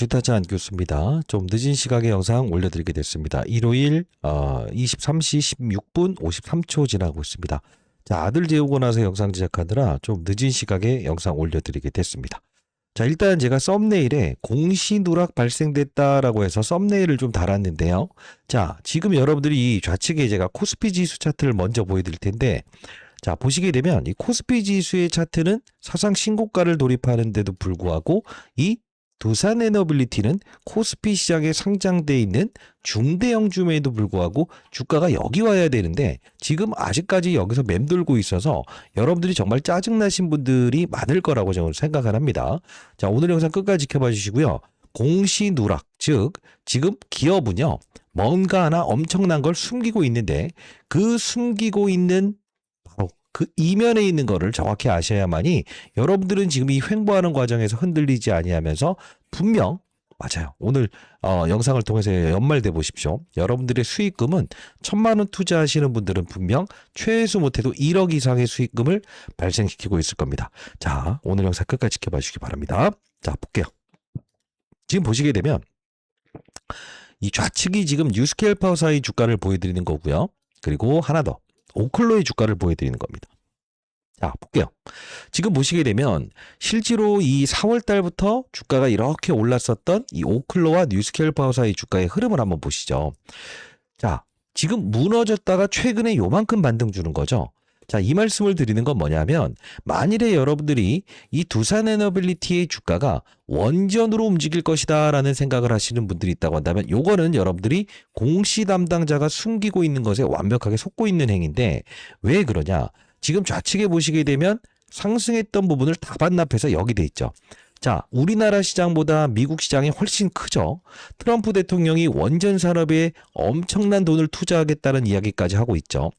주타자 안교수입니다. 좀 늦은 시각에 영상 올려드리게 됐습니다. 일요일 23시 16분 53초 지나고 있습니다. 자, 아들 재우고 나서 영상 제작하느라 좀 늦은 시각에 영상 올려드리게 됐습니다. 자, 일단 제가 썸네일에 공시 누락 발생됐다라고 해서 썸네일을 좀 달았는데요. 자, 지금 여러분들이 이 좌측에 제가 코스피 지수 차트를 먼저 보여드릴 텐데, 자, 보시게 되면 이 코스피 지수의 차트는 사상 신고가를 돌입하는데도 불구하고 이 두산에너빌리티는 코스피 시장에 상장돼 있는 중대형주임에도 불구하고 주가가 여기 와야 되는데 지금 아직까지 여기서 맴돌고 있어서 여러분들이 정말 짜증나신 분들이 많을 거라고 저는 생각을 합니다. 자, 오늘 영상 끝까지 지켜봐 주시고요. 공시 누락, 즉 지금 기업은요 뭔가 하나 엄청난 걸 숨기고 있는데 그 숨기고 있는 그 이면에 있는 거를 정확히 아셔야만이 여러분들은 지금 이 횡보하는 과정에서 흔들리지 아니하면서 분명 맞아요. 오늘 영상을 통해서 연말돼 보십시오. 여러분들의 수익금은 1,000만 원 투자하시는 분들은 분명 최소 못해도 1억 이상의 수익금을 발생시키고 있을 겁니다. 자, 오늘 영상 끝까지 지켜봐 주시기 바랍니다. 자, 볼게요. 지금 보시게 되면 이 좌측이 지금 뉴스케일 파워사의 주가를 보여드리는 거고요. 그리고 하나 더. 오클로의 주가를 보여드리는 겁니다. 자, 볼게요. 지금 보시게 되면 실제로 이 4월 달부터 주가가 이렇게 올랐었던 이 오클로와 뉴스케일 파워사의 주가의 흐름을 한번 보시죠. 자, 지금 무너졌다가 최근에 요만큼 반등 주는 거죠. 자, 이 말씀을 드리는 건 뭐냐면 만일에 여러분들이 이 두산에너빌리티의 주가가 원전으로 움직일 것이다 라는 생각을 하시는 분들이 있다고 한다면 요거는 여러분들이 공시 담당자가 숨기고 있는 것에 완벽하게 속고 있는 행위인데 왜 그러냐? 지금 좌측에 보시게 되면 상승했던 부분을 다 반납해서 여기 돼 있죠. 자, 우리나라 시장보다 미국 시장이 훨씬 크죠. 트럼프 대통령이 원전 산업에 엄청난 돈을 투자하겠다는 이야기까지 하고 있죠.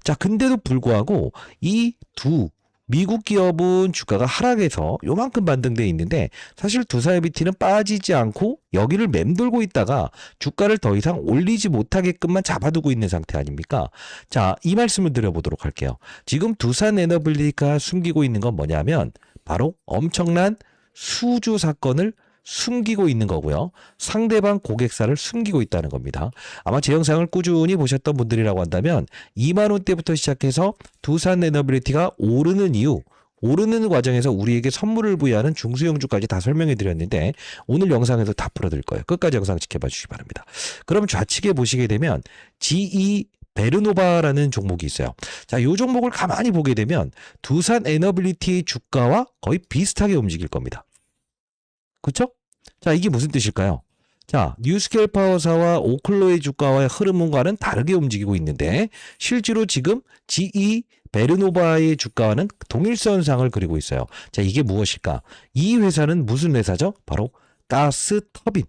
자, 근데도 불구하고 이 두 미국 기업은 주가가 하락해서 요만큼 반등돼 있는데 사실 두산에너빌리티는 빠지지 않고 여기를 맴돌고 있다가 주가를 더 이상 올리지 못하게끔만 잡아두고 있는 상태 아닙니까? 자, 이 말씀을 드려보도록 할게요. 지금 두산에너빌리티가 숨기고 있는 건 뭐냐면 바로 엄청난 수주 사건을 숨기고 있는 거고요. 상대방 고객사를 숨기고 있다는 겁니다. 아마 제 영상을 꾸준히 보셨던 분들이라고 한다면 2만 원대부터 시작해서 두산에너빌리티가 오르는 이유, 오르는 과정에서 우리에게 선물을 부여하는 중수형주까지 다 설명해 드렸는데 오늘 영상에서 다 풀어드릴 거예요. 끝까지 영상 지켜봐 주시기 바랍니다. 그럼 좌측에 보시게 되면 GE 베르노바라는 종목이 있어요. 자, 이 종목을 가만히 보게 되면 두산에너빌리티의 주가와 거의 비슷하게 움직일 겁니다. 그렇죠? 자, 이게 무슨 뜻일까요? 자, 뉴스케일 파워사와 오클로의 주가와의 흐름과는 다르게 움직이고 있는데 실제로 지금 GE 베르노바의 주가와는 동일선상을 그리고 있어요. 자, 이게 무엇일까? 이 회사는 무슨 회사죠? 바로 가스터빈.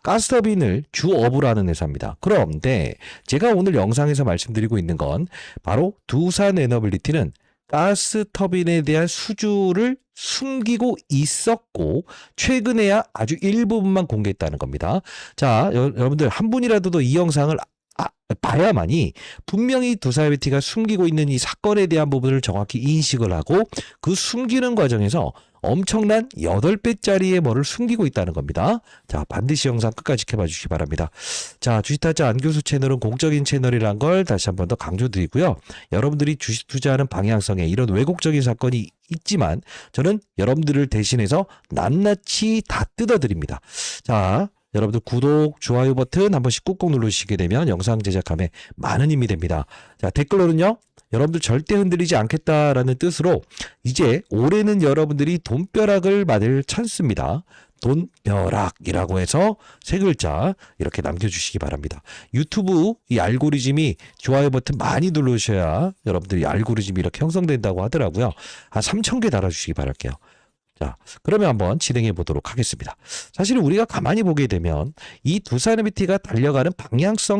가스터빈을 주업으로 하는 회사입니다. 그런데 제가 오늘 영상에서 말씀드리고 있는 건 바로 두산에너빌리티는 가스터빈에 대한 수주를 숨기고 있었고 최근에야 아주 일부분만 공개했다는 겁니다. 자, 여러분들 한 분이라도 이 영상을 봐야만이 분명히 두산에너빌리티가 숨기고 있는 이 사건에 대한 부분을 정확히 인식을 하고 그 숨기는 과정에서 엄청난 8배짜리의 뭐를 숨기고 있다는 겁니다. 자, 반드시 영상 끝까지 지켜봐 주시기 바랍니다. 자, 주식타짜 안교수 채널은 공적인 채널이란 걸 다시 한 번 더 강조드리고요. 여러분들이 주식 투자하는 방향성에 이런 왜곡적인 사건이 있지만 저는 여러분들을 대신해서 낱낱이 다 뜯어드립니다. 자, 여러분들 구독, 좋아요 버튼 한 번씩 꾹꾹 누르시게 되면 영상 제작함에 많은 힘이 됩니다. 자, 댓글로는요. 여러분들 절대 흔들리지 않겠다라는 뜻으로 이제 올해는 여러분들이 돈벼락을 맞을 찬스입니다. 돈벼락이라고 해서 세 글자 이렇게 남겨주시기 바랍니다. 유튜브 이 알고리즘이 좋아요 버튼 많이 누르셔야 여러분들이 알고리즘이 이렇게 형성된다고 하더라고요. 한 3,000개 달아주시기 바랄게요. 자, 그러면 한번 진행해 보도록 하겠습니다. 사실 우리가 가만히 보게 되면 이 두산에너빌리티가 달려가는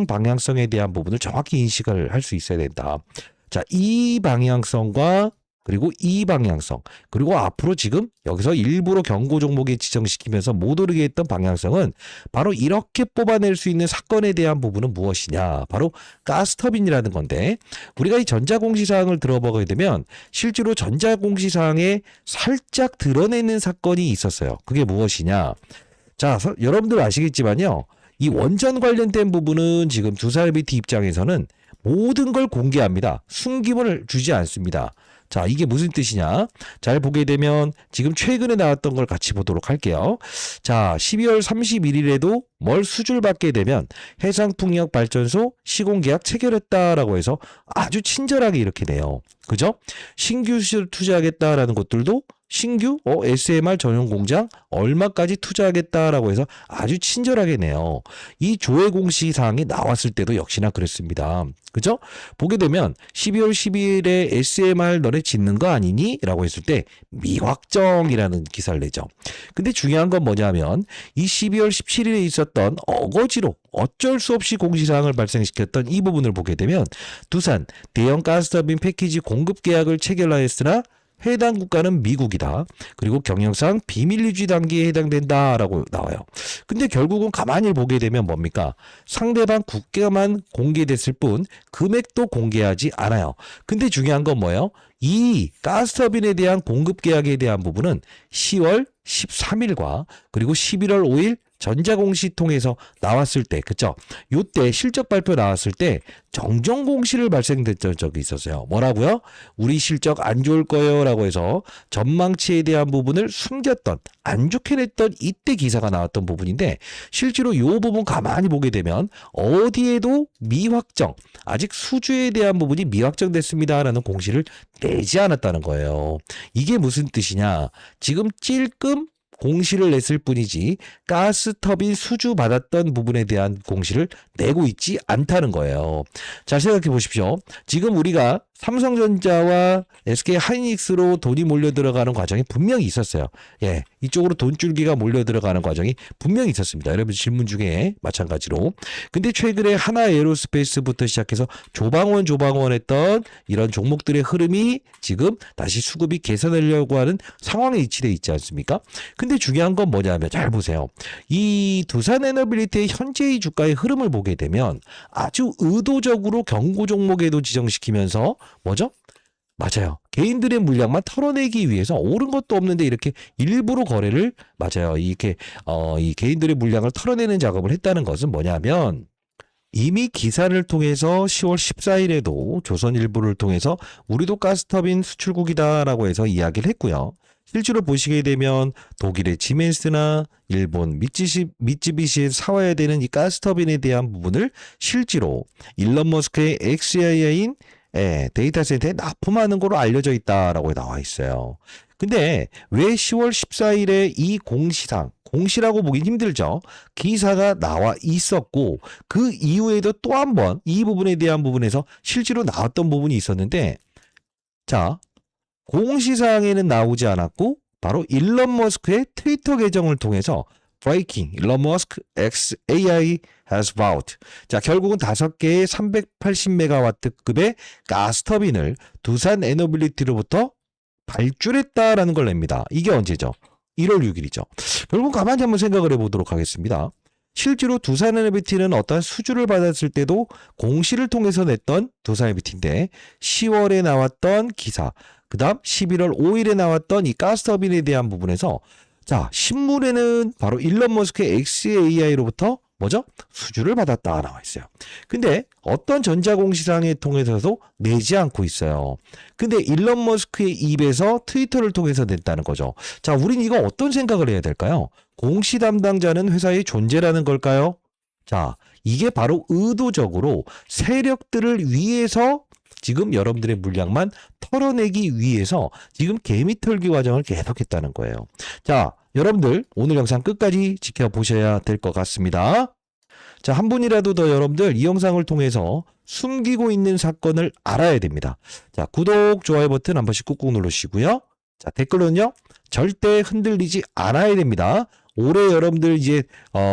방향성에 대한 부분을 정확히 인식을 할 수 있어야 된다. 자, 이 방향성과 그리고 이 방향성, 그리고 앞으로 지금 여기서 일부러 경고 종목에 지정시키면서 못 오르게 했던 방향성은 바로 이렇게 뽑아낼 수 있는 사건에 대한 부분은 무엇이냐? 바로 가스터빈이라는 건데, 우리가 이 전자공시사항을 들어보게 되면 실제로 전자공시사항에 살짝 드러내는 사건이 있었어요. 그게 무엇이냐? 자, 여러분들 아시겠지만요. 이 원전 관련된 부분은 지금 두산일비티 입장에서는 모든 걸 공개합니다. 숨김을 주지 않습니다. 자, 이게 무슨 뜻이냐? 잘 보게 되면 지금 최근에 나왔던 걸 같이 보도록 할게요. 자, 12월 31일에도 뭘 수주를 받게 되면 해상풍력발전소 시공계약 체결했다라고 해서 아주 친절하게 이렇게 돼요. 그죠? 신규 수주를 투자하겠다라는 것들도 신규 SMR 전용 공장 얼마까지 투자하겠다라고 해서 아주 친절하게 내요. 이 조회 공시 사항이 나왔을 때도 역시나 그랬습니다. 그죠? 보게 되면 12월 12일에 SMR 너네 짓는 거 아니니? 라고 했을 때 미확정이라는 기사를 내죠. 근데 중요한 건 뭐냐면 이 12월 17일에 있었던 어거지로 어쩔 수 없이 공시사항을 발생시켰던 이 부분을 보게 되면 두산 대형 가스터빈 패키지 공급 계약을 체결하였으나 해당 국가는 미국이다. 그리고 경영상 비밀 유지 단계에 해당된다라고 나와요. 근데 결국은 가만히 보게 되면 뭡니까? 상대방 국가만 공개됐을 뿐 금액도 공개하지 않아요. 근데 중요한 건 뭐예요? 이 가스터빈에 대한 공급 계약에 대한 부분은 10월 13일과 그리고 11월 5일 전자공시 통해서 나왔을 때, 그쵸? 요때 실적 발표 나왔을 때 정정공시를 발생됐던 적이 있었어요. 뭐라고요? 우리 실적 안 좋을 거예요 라고 해서 전망치에 대한 부분을 숨겼던, 안 좋게 냈던 이때 기사가 나왔던 부분인데, 실제로 요 부분 가만히 보게 되면 어디에도 미확정, 아직 수주에 대한 부분이 미확정됐습니다 라는 공시를 내지 않았다는 거예요. 이게 무슨 뜻이냐? 지금 찔끔 공시를 냈을 뿐이지 가스터빈 수주 받았던 부분에 대한 공시를 내고 있지 않다는 거예요. 자, 생각해 보십시오. 지금 우리가 삼성전자와 SK하이닉스로 돈이 몰려 들어가는 과정이 분명히 있었어요. 예, 이쪽으로 돈줄기가 몰려 들어가는 과정이 분명히 있었습니다. 여러분 질문 중에 마찬가지로. 근데 최근에 하나에어로스페이스부터 시작해서 조방원 했던 이런 종목들의 흐름이 지금 다시 수급이 개선하려고 하는 상황에 위치되어 있지 않습니까? 근데 중요한 건 뭐냐면 잘 보세요. 이 두산에너빌리티의 현재의 주가의 흐름을 보게 되면 아주 의도적으로 경고 종목에도 지정시키면서 뭐죠? 맞아요. 개인들의 물량만 털어내기 위해서 오른 것도 없는데 이렇게 일부러 거래를 맞아요. 이렇게 이 개인들의 물량을 털어내는 작업을 했다는 것은 뭐냐면 이미 기사를 통해서 10월 14일에도 조선일보를 통해서 우리도 가스터빈 수출국이다라고 해서 이야기를 했고요. 실제로 보시게 되면 독일의 지멘스나 일본 미쯔비시에 사와야 되는 이 가스터빈에 대한 부분을 실제로 일론 머스크의 XAI인 데이터 센터에 납품하는 거로 알려져 있다라고 나와 있어요. 근데 왜 10월 14일에 이 공시라고 보긴 힘들죠. 기사가 나와 있었고 그 이후에도 또 한 번 이 부분에 대한 부분에서 실제로 나왔던 부분이 있었는데, 자, 공시사항에는 나오지 않았고 바로 일론 머스크의 트위터 계정을 통해서 Breaking, 일론 머스크 XAI has vowed. 자, 결국은 5개의 380메가와트급의 가스터빈을 두산 에너빌리티로부터 발주했다라는 걸 냅니다. 이게 언제죠? 1월 6일이죠. 결국 가만히 한번 생각을 해보도록 하겠습니다. 실제로 두산에너빌리티는 어떠한 수주를 받았을 때도 공시를 통해서 냈던 두산에너빌리티인데 10월에 나왔던 기사, 그 다음 11월 5일에 나왔던 이 가스터빈에 대한 부분에서 자, 신문에는 바로 일론 머스크의 XAI로부터 뭐죠? 수주를 받았다 나와 있어요. 근데 어떤 전자공시사항에 통해서도 내지 않고 있어요. 근데 일론 머스크의 입에서 트위터를 통해서 냈다는 거죠. 자, 우린 이거 어떤 생각을 해야 될까요? 공시 담당자는 회사의 존재라는 걸까요? 자, 이게 바로 의도적으로 세력들을 위해서 지금 여러분들의 물량만 털어내기 위해서 지금 개미털기 과정을 계속했다는 거예요. 자, 여러분들 오늘 영상 끝까지 지켜보셔야 될 것 같습니다. 자, 한 분이라도 더 여러분들 이 영상을 통해서 숨기고 있는 사건을 알아야 됩니다. 자, 구독, 좋아요 버튼 한 번씩 꾹꾹 누르시고요. 자, 댓글은요 절대 흔들리지 않아야 됩니다. 올해 여러분들 이제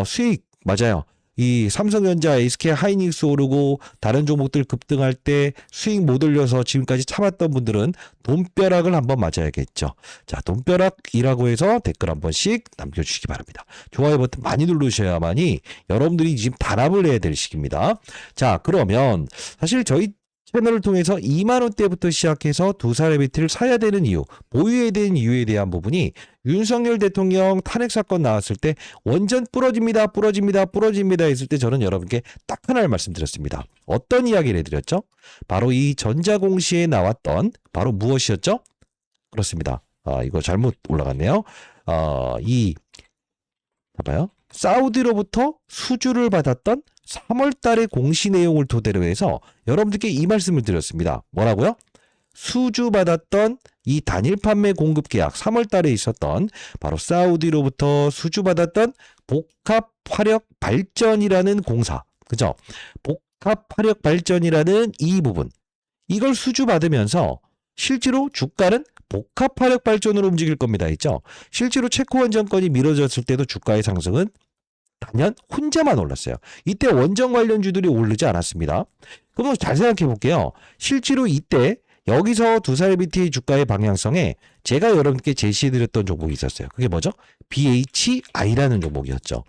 수익 맞아요. 이 삼성전자, SK 하이닉스 오르고 다른 종목들 급등할 때 수익 못 올려서 지금까지 참았던 분들은 돈벼락을 한번 맞아야겠죠. 자, 돈벼락이라고 해서 댓글 한 번씩 남겨주시기 바랍니다. 좋아요 버튼 많이 누르셔야만이 여러분들이 지금 단합을 해야 될 시기입니다. 자, 그러면 사실 저희 채널을 통해서 2만 원대부터 시작해서 두 사람의 비트를 사야 되는 이유, 보유해야 되는 이유에 대한 부분이 윤석열 대통령 탄핵 사건 나왔을 때 원전 부러집니다, 부러집니다, 부러집니다 했을 때 저는 여러분께 딱 하나를 말씀드렸습니다. 어떤 이야기를 해드렸죠? 바로 이 전자공시에 나왔던 바로 무엇이었죠? 그렇습니다. 이거 잘못 올라갔네요. 봐봐요. 사우디로부터 수주를 받았던 3월 달의 공시 내용을 토대로 해서 여러분들께 이 말씀을 드렸습니다. 뭐라고요? 수주받았던 이 단일 판매 공급 계약 3월 달에 있었던 바로 사우디로부터 수주받았던 복합 화력 발전이라는 공사. 그죠? 복합 화력 발전이라는 이 부분. 이걸 수주받으면서 실제로 주가는 복합 화력 발전으로 움직일 겁니다. 있죠? 실제로 체코 원전건이 미뤄졌을 때도 주가의 상승은 단연 혼자만 올랐어요. 이때 원전 관련주들이 오르지 않았습니다. 그럼 잘 생각해 볼게요. 실제로 이때 여기서 두 사의 BTA 주가의 방향성에 제가 여러분께 제시해드렸던 종목이 있었어요. 그게 뭐죠? BHI라는 종목이었죠.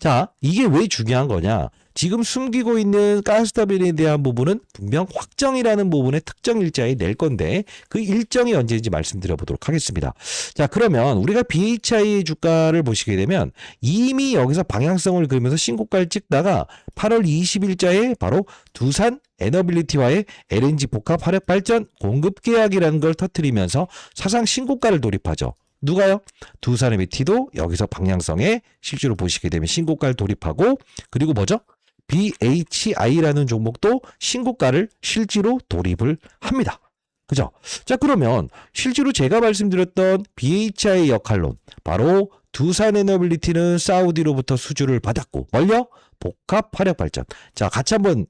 자, 이게 왜 중요한 거냐? 지금 숨기고 있는 가스터빈에 대한 부분은 분명 확정이라는 부분의 특정 일자에 낼 건데 그 일정이 언제인지 말씀드려 보도록 하겠습니다. 자, 그러면 우리가 BHI의 주가를 보시게 되면 이미 여기서 방향성을 그리면서 신고가를 찍다가 8월 20일자에 바로 두산 에너빌리티와의 LNG 복합 화력 발전 공급 계약이라는 걸 터뜨리면서 사상 신고가를 돌입하죠. 누가요? 두산의 BT도 여기서 방향성에 실제로 보시게 되면 신고가를 돌입하고 그리고 뭐죠? BHI라는 종목도 신고가를 실제로 돌입을 합니다. 그죠? 자, 그러면 실제로 제가 말씀드렸던 BHI의 역할론 바로 두산에너빌리티는 사우디로부터 수주를 받았고 뭘요? 복합 화력 발전. 자, 같이 한번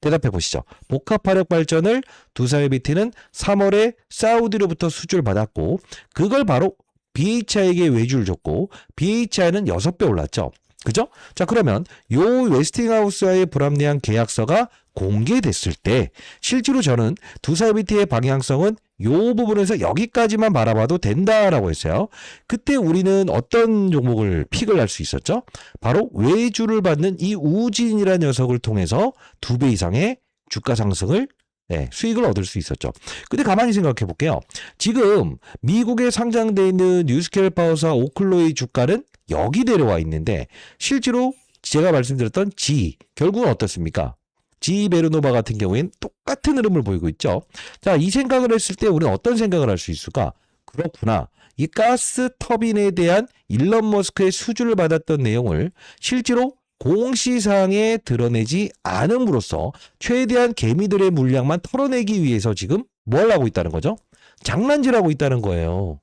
대답해 보시죠. 복합 화력 발전을 두산에너빌리티는 3월에 사우디로부터 수주를 받았고 그걸 바로 BHI에게 외주를 줬고 BHI는 6배 올랐죠. 그죠? 자, 그러면 요 웨스팅하우스와의 불합리한 계약서가 공개됐을 때 실제로 저는 두산에너빌리티의 방향성은 요 부분에서 여기까지만 바라봐도 된다라고 했어요. 그때 우리는 어떤 종목을 픽을 할 수 있었죠? 바로 외주를 받는 이 우진이라는 녀석을 통해서 2배 이상의 주가 상승을 수익을 얻을 수 있었죠. 근데 가만히 생각해 볼게요. 지금 미국에 상장되어 있는 뉴스케일 파워사 오클로의 주가는 여기 내려와 있는데 실제로 제가 말씀드렸던 G 결국은 어떻습니까? G 베르노바 같은 경우에는 똑같은 흐름을 보이고 있죠. 자, 이 생각을 했을 때 우리는 어떤 생각을 할 수 있을까? 그렇구나. 이 가스 터빈에 대한 일론 머스크의 수주를 받았던 내용을 실제로 공시상에 드러내지 않음으로써 최대한 개미들의 물량만 털어내기 위해서 지금 뭘 하고 있다는 거죠? 장난질하고 있다는 거예요.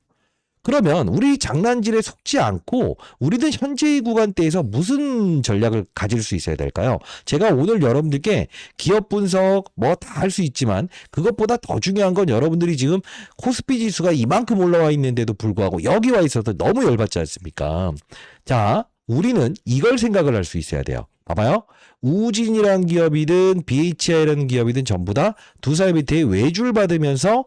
그러면 우리 장난질에 속지 않고 우리는 현재의 구간대에서 무슨 전략을 가질 수 있어야 될까요? 제가 오늘 여러분들께 기업 분석 뭐 다 할 수 있지만 그것보다 더 중요한 건 여러분들이 지금 코스피 지수가 이만큼 올라와 있는데도 불구하고 여기 와 있어서 너무 열받지 않습니까? 자, 우리는 이걸 생각을 할 수 있어야 돼요. 봐봐요. 우진이라는 기업이든 BHI라는 기업이든 전부 다 두산에너빌리티에 외주를 받으면서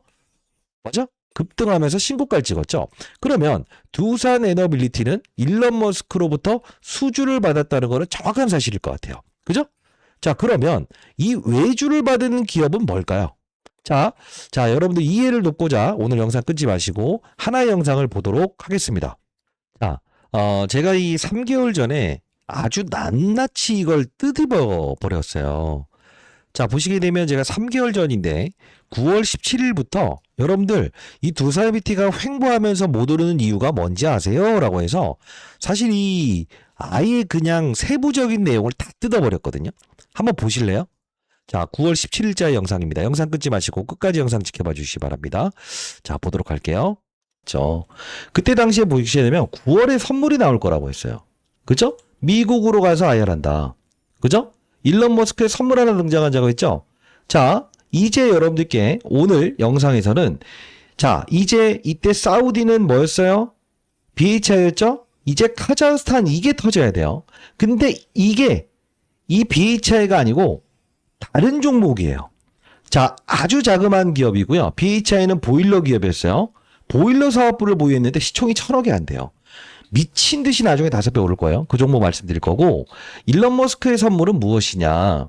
맞아? 급등하면서 신고가를 찍었죠. 그러면 두산에너빌리티는 일론 머스크로부터 수주를 받았다는 거는 정확한 사실일 것 같아요. 그죠? 자, 그러면 이 외주를 받은 기업은 뭘까요? 자, 여러분들 이해를 돕고자 오늘 영상 끊지 마시고 하나의 영상을 보도록 하겠습니다. 자, 제가 이 3개월 전에 아주 낱낱이 이걸 뜯어 버렸어요. 자, 보시게 되면 제가 3개월 전인데 9월 17일부터 여러분들 이 두산에너빌리티가 횡보하면서 못 오르는 이유가 뭔지 아세요? 라고 해서 사실 이 아예 그냥 세부적인 내용을 다 뜯어버렸거든요. 한번 보실래요? 자, 9월 17일자의 영상입니다. 영상 끊지 마시고 끝까지 영상 지켜봐 주시기 바랍니다. 자, 보도록 할게요. 그때 당시에 보시게 되면 9월에 선물이 나올 거라고 했어요. 그죠? 미국으로 가서 아열한다. 그죠? 일론 머스크의 선물 하나 등장한다고 했죠? 자, 이제 여러분들께 오늘 영상에서는 자, 이제 이때 사우디는 뭐였어요? BHI였죠? 이제 카자흐스탄 이게 터져야 돼요. 근데 이게 이 BHI가 아니고 다른 종목이에요. 자, 아주 자그마한 기업이고요. BHI는 보일러 기업이었어요. 보일러 사업부를 보유했는데 시총이 1,000억이 안 돼요. 미친 듯이 나중에 5배 오를 거예요. 그 종목 말씀드릴 거고, 일론 머스크의 선물은 무엇이냐?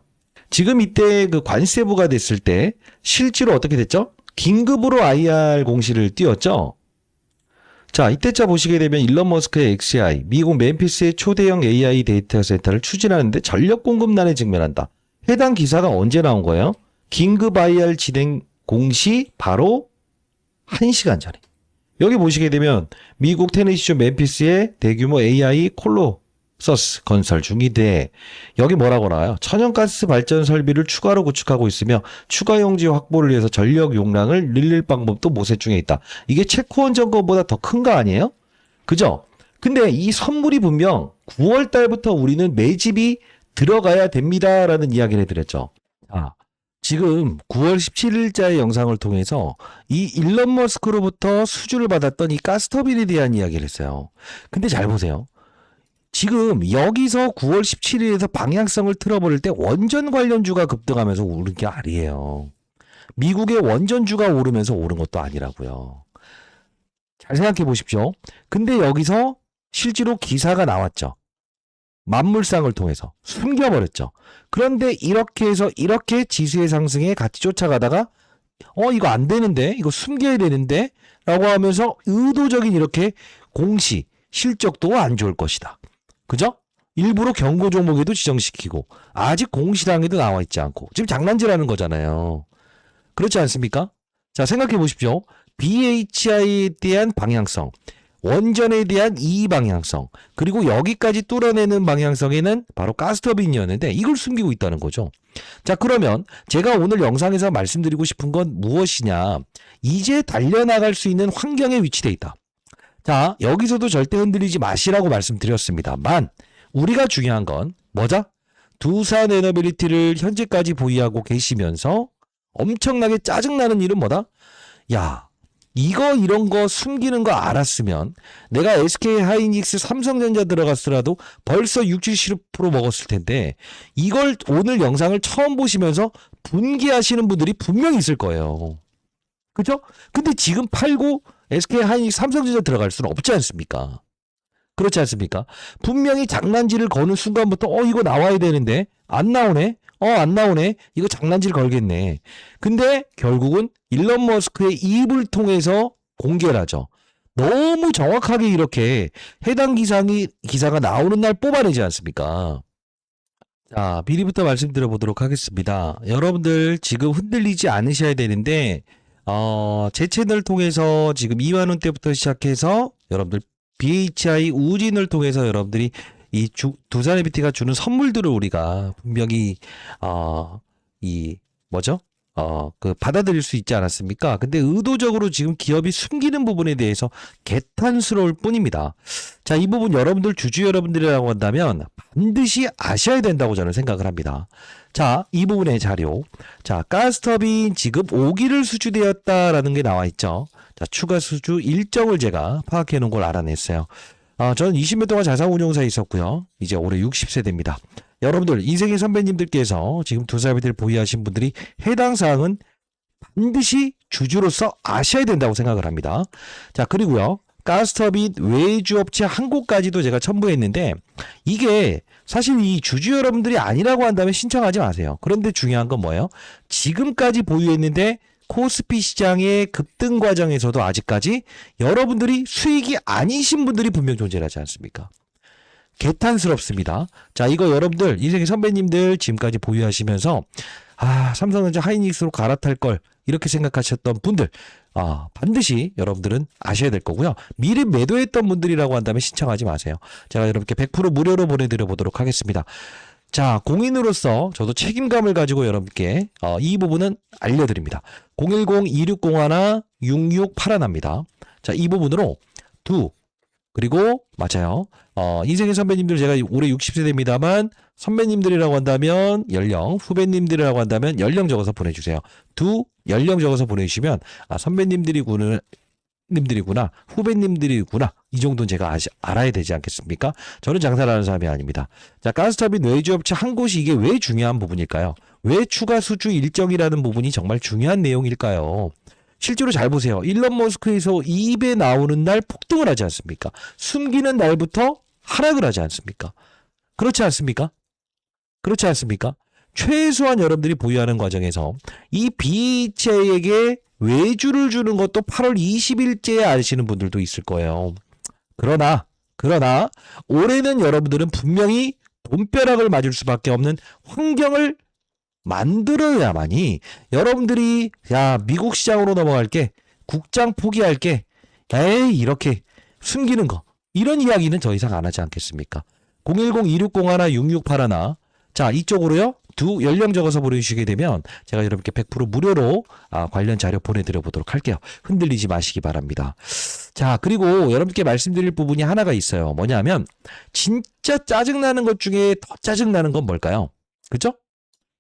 지금 이때 그 관세부가 됐을 때 실제로 어떻게 됐죠? 긴급으로 IR 공시를 띄웠죠. 자, 이때자 보시게 되면 일론 머스크의 XAI, 미국 멤피스의 초대형 AI 데이터 센터를 추진하는데 전력 공급난에 직면한다. 해당 기사가 언제 나온 거예요? 긴급 IR 진행 공시 바로 1시간 전에. 여기 보시게 되면 미국 테네시주 멤피스의 대규모 AI 콜로서스 건설 중이대. 여기 뭐라고 나와요? 천연가스 발전 설비를 추가로 구축하고 있으며 추가 용지 확보를 위해서 전력 용량을 늘릴 방법도 모색 중에 있다. 이게 체코원 점검보다 더 큰 거 아니에요? 그죠? 근데 이 선물이 분명 9월 달부터 우리는 매집이 들어가야 됩니다라는 이야기를 해드렸죠. 자, 지금 9월 17일자의 영상을 통해서 이 일론 머스크로부터 수주를 받았던 이 가스터빈에 대한 이야기를 했어요. 근데 잘 보세요. 지금 여기서 9월 17일에서 방향성을 틀어버릴 때 원전 관련주가 급등하면서 오른 게 아니에요. 미국의 원전주가 오르면서 오른 것도 아니라고요. 잘 생각해 보십시오. 근데 여기서 실제로 기사가 나왔죠. 만물상을 통해서 숨겨버렸죠. 그런데 이렇게 해서 이렇게 지수의 상승에 같이 쫓아가다가 이거 안 되는데, 이거 숨겨야 되는데 라고 하면서 의도적인 이렇게 공시, 실적도 안 좋을 것이다. 그죠? 일부러 경고 종목에도 지정시키고 아직 공시량에도 나와 있지 않고 지금 장난질하는 거잖아요. 그렇지 않습니까? 자, 생각해 보십시오. BHI에 대한 방향성, 원전에 대한 이 방향성, 그리고 여기까지 뚫어내는 방향성에는 바로 가스터빈이었는데 이걸 숨기고 있다는 거죠. 자, 그러면 제가 오늘 영상에서 말씀드리고 싶은 건 무엇이냐? 이제 달려나갈 수 있는 환경에 위치돼 있다. 자, 여기서도 절대 흔들리지 마시라고 말씀드렸습니다만 우리가 중요한 건 뭐죠? 두산 에너빌리티를 현재까지 보유하고 계시면서 엄청나게 짜증나는 일은 뭐다? 야, 이런 거 숨기는 거 알았으면 내가 SK 하이닉스 삼성전자 들어갔더라도 벌써 60-70% 먹었을 텐데 이걸 오늘 영상을 처음 보시면서 분개하시는 분들이 분명히 있을 거예요. 그죠? 근데 지금 팔고 SK 하이닉스 삼성전자 들어갈 수는 없지 않습니까? 그렇지 않습니까? 분명히 장난질을 거는 순간부터 이거 나와야 되는데 안 나오네? 안 나오네? 이거 장난질 걸겠네. 근데 결국은 일론 머스크의 입을 통해서 공개를 하죠. 너무 정확하게 이렇게 해당 기사가 나오는 날 뽑아내지 않습니까? 자, 미리부터 말씀드려 보도록 하겠습니다. 여러분들 지금 흔들리지 않으셔야 되는데 제 채널 통해서 지금 2만 원대부터 시작해서 여러분들 BHI 우진을 통해서 여러분들이 이 두산 에비티가 주는 선물들을 우리가 분명히 받아들일 수 있지 않았습니까? 근데 의도적으로 지금 기업이 숨기는 부분에 대해서 개탄스러울 뿐입니다. 자, 이 부분 여러분들 주주 여러분들이라고 한다면 반드시 아셔야 된다고 저는 생각을 합니다. 자, 이 부분의 자료. 자, 가스터빈 지급 5기를 수주되었다라는 게 나와 있죠. 자, 추가 수주 일정을 제가 파악해 놓은 걸 알아냈어요. 저는 20년 동안 자산운용사에 있었고요. 이제 올해 60세대입니다. 여러분들 인생의 선배님들께서 지금 두산 에비티를 보유하신 분들이 해당 사항은 반드시 주주로서 아셔야 된다고 생각을 합니다. 자, 그리고요. 가스터빈 외주업체 한 곳까지도 제가 첨부했는데 이게 사실 이 주주 여러분들이 아니라고 한다면 신청하지 마세요. 그런데 중요한 건 뭐예요? 지금까지 보유했는데 코스피 시장의 급등 과정에서도 아직까지 여러분들이 수익이 아니신 분들이 분명 존재하지 않습니까? 개탄스럽습니다. 자, 이거 여러분들 인생의 선배님들 지금까지 보유하시면서 삼성전자 하이닉스로 갈아탈 걸 이렇게 생각하셨던 분들 반드시 여러분들은 아셔야 될 거고요. 미리 매도했던 분들이라고 한다면 신청하지 마세요. 제가 여러분께 100% 무료로 보내드려 보도록 하겠습니다. 자, 공인으로서 저도 책임감을 가지고 여러분께 이 부분은 알려드립니다. 010-2601-6681입니다. 자, 이 부분으로 그리고 맞아요. 인생의 선배님들 제가 올해 60세대입니다만 선배님들이라고 한다면 연령, 후배님들이라고 한다면 연령 적어서 보내주세요. 연령 적어서 보내주시면 선배님들이 선배님들이구나, 후배님들이구나, 이 정도는 제가 알아야 되지 않겠습니까? 저는 장사를 하는 사람이 아닙니다. 자, 가스터빈 외주업체 한 곳이 이게 왜 중요한 부분일까요? 왜 추가 수주 일정이라는 부분이 정말 중요한 내용일까요? 실제로 잘 보세요. 일론 머스크에서 입에 나오는 날 폭등을 하지 않습니까? 숨기는 날부터 하락을 하지 않습니까? 그렇지 않습니까? 그렇지 않습니까? 최소한 여러분들이 보유하는 과정에서 이 B체에게 외주를 주는 것도 8월 20일째에 아시는 분들도 있을 거예요. 그러나 올해는 여러분들은 분명히 돈벼락을 맞을 수밖에 없는 환경을 만들어야만이 여러분들이 야 미국 시장으로 넘어갈게, 국장 포기할게, 에이 이렇게 숨기는 거, 이런 이야기는 더 이상 안 하지 않겠습니까? 010-2601-6681 자, 이쪽으로요. 두 연령 적어서 보내주시게 되면 제가 여러분께 100% 무료로 관련 자료 보내드려 보도록 할게요. 흔들리지 마시기 바랍니다. 자, 그리고 여러분께 말씀드릴 부분이 하나가 있어요. 뭐냐면 진짜 짜증나는 것 중에 더 짜증나는 건 뭘까요? 그죠?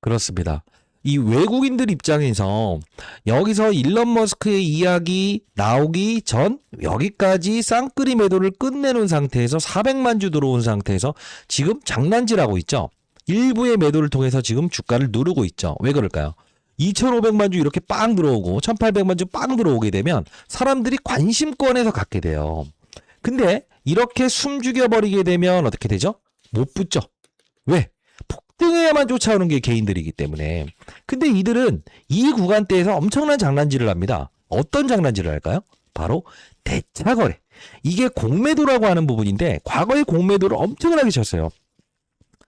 그렇습니다. 이 외국인들 입장에서 여기서 일론 머스크의 이야기 나오기 전 여기까지 쌍끌이 매도를 끝내놓은 상태에서 400만 주 들어온 상태에서 지금 장난질하고 있죠. 일부의 매도를 통해서 지금 주가를 누르고 있죠. 왜 그럴까요? 2,500만 주 이렇게 빵 들어오고 1,800만 주 빵 들어오게 되면 사람들이 관심권에서 갖게 돼요. 근데 이렇게 숨죽여버리게 되면 어떻게 되죠? 못 붙죠. 왜? 폭등해야만 쫓아오는 게 개인들이기 때문에. 근데 이들은 이 구간대에서 엄청난 장난질을 합니다. 어떤 장난질을 할까요? 바로 대차거래. 이게 공매도라고 하는 부분인데 과거에 공매도를 엄청나게 쳤어요.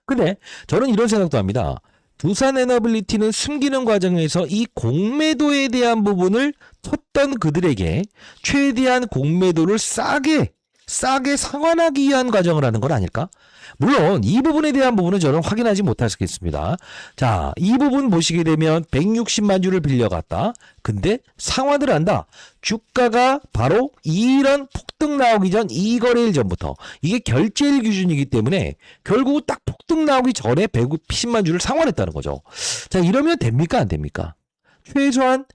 근데 저는 이런 생각도 합니다. 두산 에너빌리티는 숨기는 과정에서 이 공매도에 대한 부분을 쳤던 그들에게 최대한 공매도를 싸게 상환하기 위한 과정을 하는 건 아닐까? 물론 이 부분에 대한 부분은 저는 확인하지 못하겠습니다. 자, 이 부분 보시게 되면 160만 주를 빌려갔다. 근데 상환을 한다. 주가가 바로 이런 폭등 나오기 전 이 거래일 전부터 이게 결제일 기준이기 때문에 결국 딱 폭등 나오기 전에 110만 주를 상환했다는 거죠. 자, 이러면 됩니까? 안 됩니까? 최소한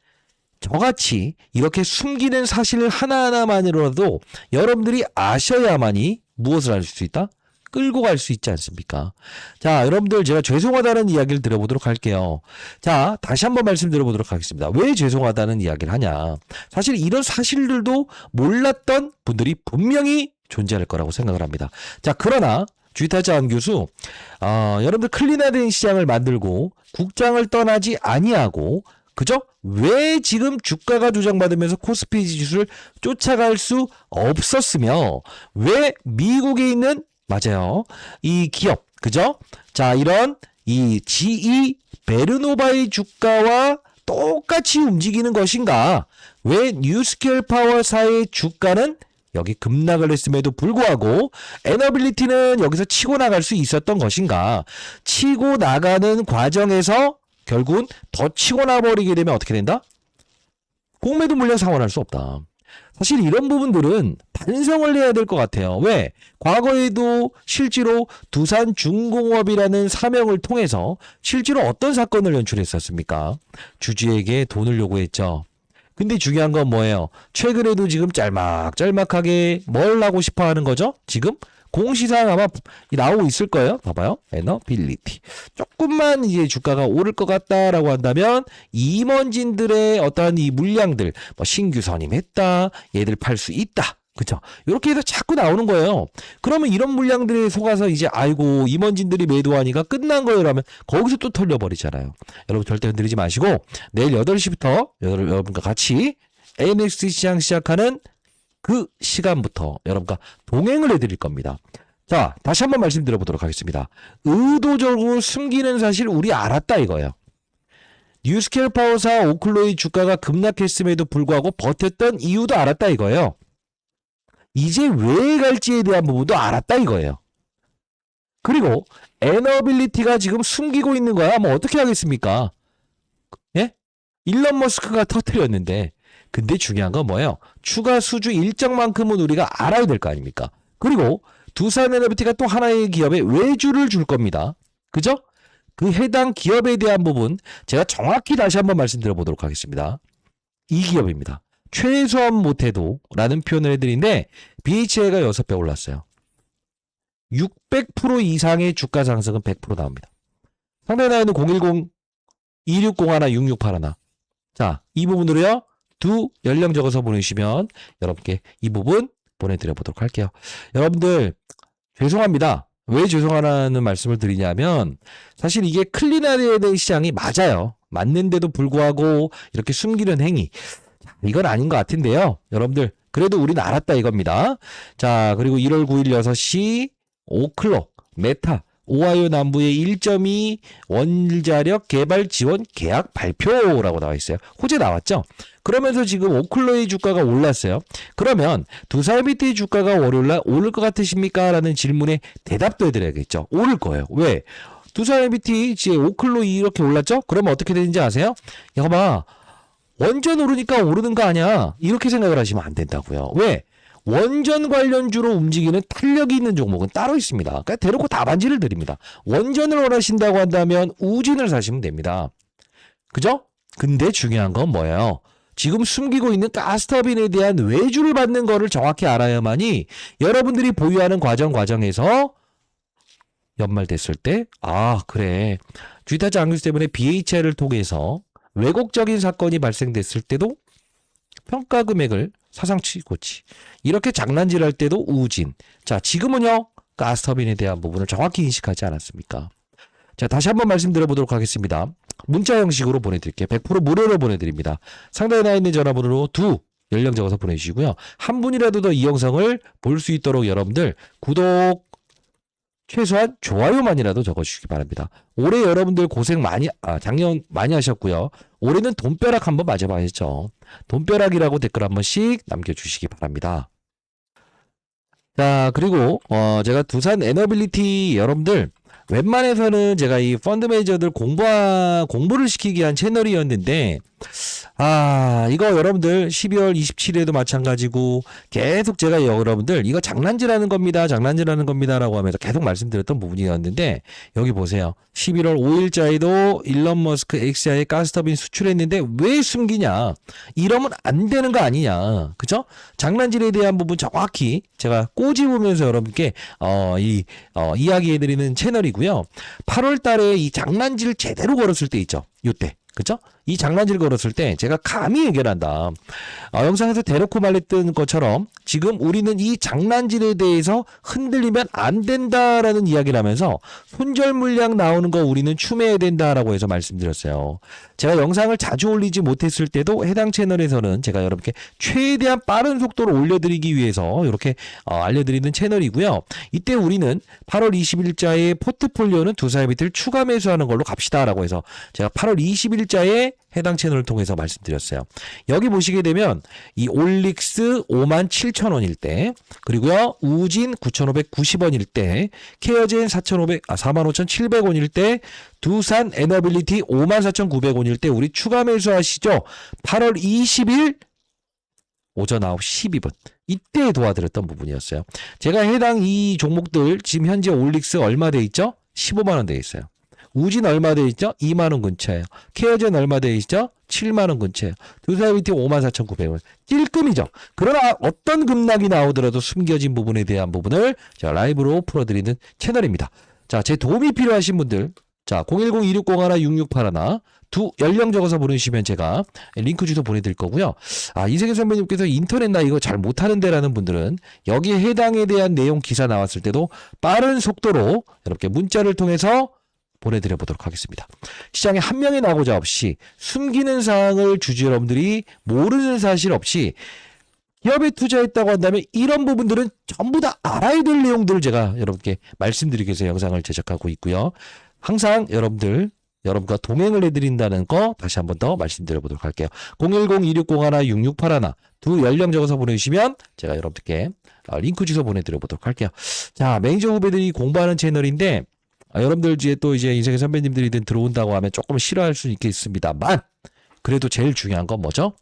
저같이 이렇게 숨기는 사실 하나하나만으로라도 여러분들이 아셔야만이 무엇을 할 수 있다? 끌고 갈 수 있지 않습니까? 자, 여러분들 제가 죄송하다는 이야기를 드려보도록 할게요. 자, 다시 한번 말씀드려보도록 하겠습니다. 왜 죄송하다는 이야기를 하냐? 사실 이런 사실들도 몰랐던 분들이 분명히 존재할 거라고 생각을 합니다. 자, 그러나 주이타자 안 교수, 여러분들 클린화된 시장을 만들고 국장을 떠나지 아니하고 그죠? 왜 지금 주가가 조정받으면서 코스피 지수를 쫓아갈 수 없었으며 왜 미국에 있는 맞아요. 이 기업, 그죠? 자, 이런 이 GE 베르노바의 주가와 똑같이 움직이는 것인가? 왜 뉴스케일 파워사의 주가는 여기 급락을 했음에도 불구하고 에너빌리티는 여기서 치고 나갈 수 있었던 것인가? 치고 나가는 과정에서 결국은 더 치고 나버리게 되면 어떻게 된다? 공매도 물량 상환할 수 없다. 사실 이런 부분들은 반성을 해야 될 것 같아요. 왜? 과거에도 실제로 두산중공업이라는 사명을 통해서 실제로 어떤 사건을 연출했었습니까? 주주에게 돈을 요구했죠. 근데 중요한 건 뭐예요? 최근에도 지금 짤막하게 뭘 하고 싶어 하는 거죠? 지금? 공시사항 아마 나오고 있을 거예요. 봐봐요. 에너빌리티. 조금만 이제 주가가 오를 것 같다라고 한다면 임원진들의 어떠한 이 물량들, 뭐 신규 선임했다, 얘들 팔 수 있다. 그쵸? 이렇게 해서 자꾸 나오는 거예요. 그러면 이런 물량들에 속아서 이제 아이고 임원진들이 매도하니까 끝난 거예요. 라면 거기서 또 털려버리잖아요. 여러분 절대 흔들리지 마시고 내일 8시부터 여러분과 같이 AMX 시장 시작하는 그 시간부터 여러분과 동행을 해드릴 겁니다. 자, 다시 한번 말씀드려보도록 하겠습니다. 의도적으로 숨기는 사실 우리 알았다 이거예요. 뉴스케일 파워사 오클로의 주가가 급락했음에도 불구하고 버텼던 이유도 알았다 이거예요. 이제 왜 갈지에 대한 부분도 알았다 이거예요. 그리고 에너빌리티가 지금 숨기고 있는 거야. 뭐 어떻게 하겠습니까? 예? 일론 머스크가 터뜨렸는데 근데 중요한 건 뭐예요? 추가 수주 일정만큼은 우리가 알아야 될 거 아닙니까? 그리고 두산에너비티가 또 하나의 기업에 외주를 줄 겁니다. 그죠? 그 해당 기업에 대한 부분 제가 정확히 다시 한번 말씀드려 보도록 하겠습니다. 이 기업입니다. 최소한 못해도 라는 표현을 해드리는데 BHI가 6배 올랐어요. 600% 이상의 주가 상승은 100% 나옵니다. 상단에 나와 있는 010-260-1-6681. 자, 이 부분으로요. 두 연령 적어서 보내주시면 여러분께 이 부분 보내드려 보도록 할게요. 여러분들 죄송합니다. 왜 죄송하다는 말씀을 드리냐면 사실 이게 클린하게 된 시장이 맞아요. 맞는데도 불구하고 이렇게 숨기는 행위. 이건 아닌 것 같은데요. 여러분들 그래도 우리는 알았다 이겁니다. 자, 그리고 1월 9일 6시 오클록 메타 오하이오 남부의 1.2 원자력 개발 지원 계약 발표라고 나와 있어요. 호재 나왔죠? 그러면서 지금 오클로의 주가가 올랐어요. 그러면 두산비트의 주가가 월요일날 오를 것 같으십니까? 라는 질문에 대답도 해드려야겠죠. 오를 거예요. 왜? 두산비트 이제 오클로 이렇게 올랐죠? 그러면 어떻게 되는지 아세요? 야, 봐. 원전 오르니까 오르는 거 아니야. 이렇게 생각을 하시면 안 된다고요. 왜? 원전 관련주로 움직이는 탄력이 있는 종목은 따로 있습니다. 그러니까 대놓고 답안지를 드립니다. 원전을 원하신다고 한다면 우진을 사시면 됩니다. 그죠? 근데 중요한 건 뭐예요? 지금 숨기고 있는 가스터빈에 대한 외주를 받는 거를 정확히 알아야만이 여러분들이 보유하는 과정에서 연말 됐을 때 그래. 주식타 장류 때문에 BHI를 통해서 왜곡적인 사건이 발생됐을 때도 평가 금액을 사상치고치 이렇게 장난질할 때도 우진. 자, 지금은요 가스터빈에 대한 부분을 정확히 인식하지 않았습니까? 자, 다시 한번 말씀드려보도록 하겠습니다. 문자 형식으로 보내드릴게요. 100% 무료로 보내드립니다. 상단에 나와 있는 전화번호로 두 연령 적어서 보내주시고요. 한 분이라도 더 이 영상을 볼 수 있도록 여러분들 구독 최소한 좋아요만이라도 적어주시기 바랍니다. 올해 여러분들 고생 작년 많이 하셨고요. 올해는 돈벼락 한번 맞아봐야죠. 돈벼락이라고 댓글 한 번씩 남겨주시기 바랍니다. 자, 그리고 제가 두산 에너빌리티 여러분들 웬만해서는 제가 이 펀드 매니저들 공부를 시키기 위한 채널이었는데 이거 여러분들 12월 27일에도 마찬가지고 계속 제가 여러분들 이거 장난질하는 겁니다. 라고 하면서 계속 말씀드렸던 부분이었는데 여기 보세요. 11월 5일자에도 일론 머스크 엑시아에 가스터빈 수출했는데 왜 숨기냐? 이러면 안 되는 거 아니냐? 그죠? 장난질에 대한 부분 정확히 제가 꼬집으면서 여러분께 이야기해드리는 채널이고요. 8월 달에 이 장난질 제대로 걸었을 때 있죠. 요때. 그죠? 이 장난질 걸었을 때 제가 감히 해결한다. 영상에서 대놓고 말했던 것처럼 지금 우리는 이 장난질에 대해서 흔들리면 안 된다라는 이야기를 하면서 손절 물량 나오는 거 우리는 추매해야 된다라고 해서 말씀드렸어요. 제가 영상을 자주 올리지 못했을 때도 해당 채널에서는 제가 여러분께 최대한 빠른 속도로 올려드리기 위해서 이렇게 알려드리는 채널이고요. 이때 우리는 8월 20일자의 포트폴리오는 두산비트를 추가 매수하는 걸로 갑시다라고 해서 제가 8월 20일자에 해당 채널을 통해서 말씀드렸어요. 여기 보시게 되면 이 올릭스 57,000원일 때, 그리고요 우진 9,590원일 때, 케어젠 45,700원일 때, 두산 에너빌리티 54,900원일 때 우리 추가 매수하시죠. 8월 20일 오전 9시 12분 이때 도와드렸던 부분이었어요. 제가 해당 이 종목들 지금 현재 올릭스 얼마 돼 있죠? 15만 원 돼 있어요. 우진 얼마 돼 있죠? 2만 원 근처예요. 케어젠 얼마 돼 있죠? 7만 원 근처예요. 두산비트 54,900원. 찔끔이죠. 그러나 어떤 급락이 나오더라도 숨겨진 부분에 대한 부분을 제가 라이브로 풀어드리는 채널입니다. 자, 제 도움이 필요하신 분들, 자, 010-260-1-6681 두 연령 적어서 보내주시면 제가 링크 주소 보내드릴 거고요. 이세계 선배님께서 인터넷 나 이거 잘 못하는데 라는 분들은 여기에 해당에 대한 내용 기사 나왔을 때도 빠른 속도로 이렇게 문자를 통해서 보내드려 보도록 하겠습니다. 시장에 한 명의 나고자 없이 숨기는 사항을 주주 여러분들이 모르는 사실 없이 기업에 투자했다고 한다면 이런 부분들은 전부 다 알아야 될 내용들을 제가 여러분께 말씀드리기 위해서 영상을 제작하고 있고요. 항상 여러분과 동행을 해드린다는 거 다시 한번 더 말씀드려 보도록 할게요. 010-260-1-6681 두 연령 적어서 보내주시면 제가 여러분들께 링크 주소 보내드려 보도록 할게요. 자, 매니저 후배들이 공부하는 채널인데 여러분들 이제 인생의 선배님들이 들어온다고 하면 조금 싫어할 수 있겠습니다만 그래도 제일 중요한 건 뭐죠?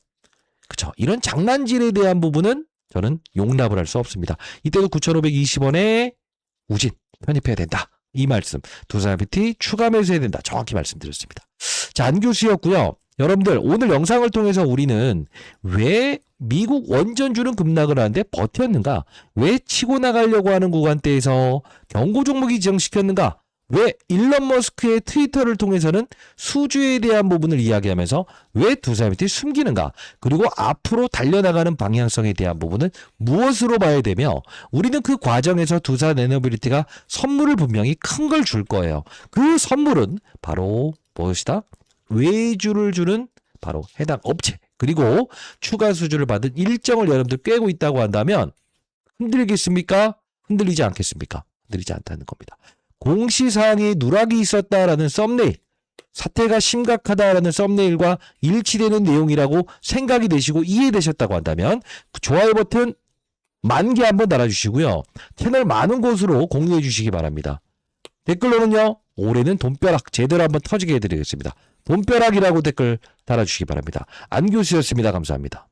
그쵸? 이런 장난질에 대한 부분은 저는 용납을 할 수 없습니다. 이때도 9,520원에 우진 편입해야 된다. 이 말씀. 두산비트 추가 매수해야 된다. 정확히 말씀드렸습니다. 자, 안 교수였고요. 여러분들 오늘 영상을 통해서 우리는 왜 미국 원전주는 급락을 하는데 버텼는가? 왜 치고 나가려고 하는 구간대에서 경고 종목이 지정시켰는가? 왜 일론 머스크의 트위터를 통해서는 수주에 대한 부분을 이야기하면서 왜 두 사람이 숨기는가? 그리고 앞으로 달려나가는 방향성에 대한 부분은 무엇으로 봐야 되며 우리는 그 과정에서 두산 에너빌리티가 선물을 분명히 큰 걸 줄 거예요. 그 선물은 바로 무엇이다? 외주를 주는 바로 해당 업체 그리고 추가 수주를 받은 일정을 여러분들 꿰고 있다고 한다면 흔들리겠습니까? 흔들리지 않겠습니까? 흔들리지 않다는 겁니다. 공시사항에 누락이 있었다라는 썸네일, 사태가 심각하다라는 썸네일과 일치되는 내용이라고 생각이 되시고 이해되셨다고 한다면 좋아요 버튼 10,000개 한번 달아주시고요. 채널 많은 곳으로 공유해 주시기 바랍니다. 댓글로는요. 올해는 돈벼락 제대로 한번 터지게 해드리겠습니다. 돈벼락이라고 댓글 달아주시기 바랍니다. 안교수였습니다. 감사합니다.